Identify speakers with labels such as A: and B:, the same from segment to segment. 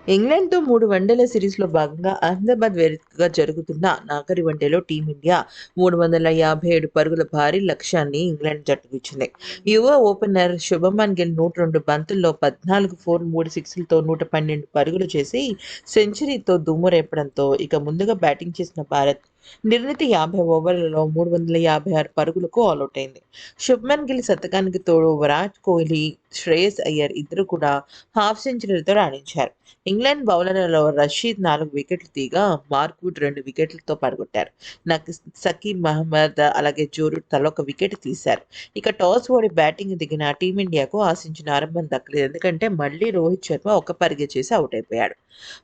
A: ఇంగ్లాండ్‌తో 3 వన్డేల సిరీస్‌లో భాగంగా అహ్మదాబాద్ వేదికగా జరుగుతున్న ఆఖరి వన్డేలో టీమిండియా 357 పరుగుల భారీ లక్ష్యాన్ని ఇంగ్లాండ్ జట్టుకు ఇచ్చింది. యువ ఓపెనర్ శుభమన్ గిల్ 102 బంతుల్లో 14 4, 3 సిక్స్‌లతో 112 పరుగులు చేసి సెంచరీతో దుమ్ము రేపడంతో ఇక ముందుగా బ్యాటింగ్ చేసిన భారత్ నిర్ణీత 50 ఓవర్లలో 356 పరుగులకు ఆలౌట్ అయింది. శుభ్మన్ గిల్ శతకానికి తోడు విరాట్ కోహ్లీ, శ్రేయస్ అయ్యర్ ఇద్దరు కూడా హాఫ్ సెంచరీలతో రాణించారు. ఇంగ్లాండ్ బౌలర్లలో రషీద్ 4 వికెట్లు తీయగా, మార్క్వుడ్ 2 వికెట్లతో పడగొట్టారు. సకీబ్ మహమ్మద్ అలాగే జో రూట్ తలా ఒక వికెట్ తీశారు. ఇక టాస్ ఓడి బ్యాటింగ్ దిగిన టీమిండియాకు ఆశించిన ఆరంభం దక్కలేదు. ఎందుకంటే మళ్లీ రోహిత్ శర్మ ఒక పరిగే చేసి అవుట్ అయిపోయాడు.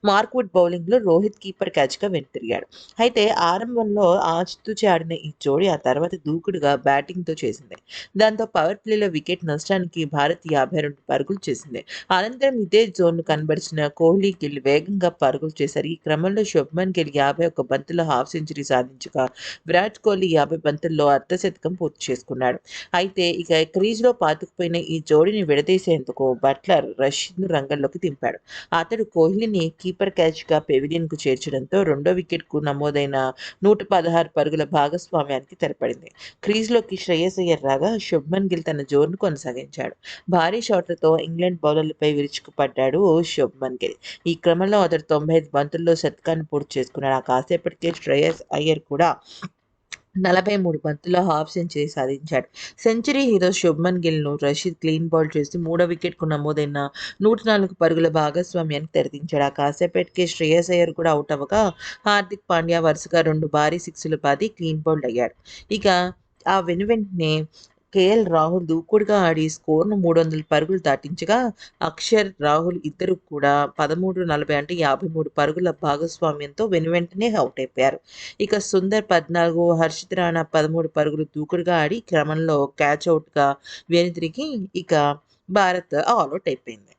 A: మార్క్వుడ్ బౌలింగ్‌లో రోహిత్ కీపర్ క్యాచ్‌గా వెనుతిరిగాడు. అయితే ఆరంభంలో ఆచితూచి ఆడిన ఈ జోడీ ఆ తర్వాత దూకుడుగా బ్యాటింగ్‌తో చేసింది. దాంతో పవర్ ప్లేలో వికెట్ నష్టానికి భారత్ 52 పరుగులు చేసింది. అనంతరం ఇదే జోన్‌ను కనబరిచిన కోహ్లీ, గిల్ వేగంగా పరుగులు చేశారు. ఈ క్రమంలో శుభ్మన్ గిల్ 51 బంతుల్లో హాఫ్ సెంచరీ సాధించగా, విరాట్ కోహ్లీ 50 బంతుల్లో అర్ధ శతకం పూర్తి చేసుకున్నాడు. అయితే ఇక క్రీజ్‌లో పాతుకుపోయిన ఈ జోడీని విడదీసేందుకు బట్లర్ రషీద్‌ను రంగంలోకి దింపాడు. అతడు కోహ్లీని కీపర్ క్యాచ్‌గా పెవిలియన్‌కు చేర్చడంతో రెండో వికెట్‌కు నమోదైన 116 పరుగుల భాగస్వామ్యానికి తెరపడింది. క్రీజ్‌లోకి శ్రేయస్ అయ్యర్ రాగా, శుభ్మన్ గిల్ తన జోరును కొనసాగించాడు. భారీ షాట్లతో ఇంగ్లాండ్ బౌలర్లపై విరుచుకుపడ్డాడు శుభ్మన్ గిల్. ఈ క్రమంలో అతడు 95 బంతుల్లో శతకాన్ని పూర్తి చేసుకున్నాడు. ఆ కాసేపటికే శ్రేయస్ అయ్యర్ కూడా 43 బంతుల్లో హాఫ్ సెంచరీ సాధించాడు. సెంచరీ హీరో శుభ్మన్ గిల్‌ను రషీద్ క్లీన్ బౌల్డ్ చేసి మూడో వికెట్‌కు నమోదైన 104 పరుగుల భాగస్వామ్యానికి తెరదించాడు. ఆ కాసేపటికే శ్రేయస్ అయ్యర్ కూడా అవుట్ అవ్వగా, హార్దిక్ పాండ్యా వరుసగా 2 భారీ సిక్స్‌లు బాది క్లీన్ బౌల్డ్ అయ్యాడు. ఇక ఆ వెనువెంటనే కేఎల్ రాహుల్ దూకుడుగా ఆడి స్కోర్‌ను 300 పరుగులు దాటించగా, అక్షర్, రాహుల్ ఇద్దరూ కూడా 13, 40 అంటే 53 పరుగుల భాగస్వామ్యంతో వెనువెంటనే అవుట్ అయిపోయారు. ఇక సుందర్ 14, హర్షిత్ రాణా 13 పరుగులు దూకుడుగా ఆడి క్రమంలో క్యాచ్ ఔట్‌గా వెనుతిరిగి ఇక భారత్ ఆలౌట్ అయిపోయింది.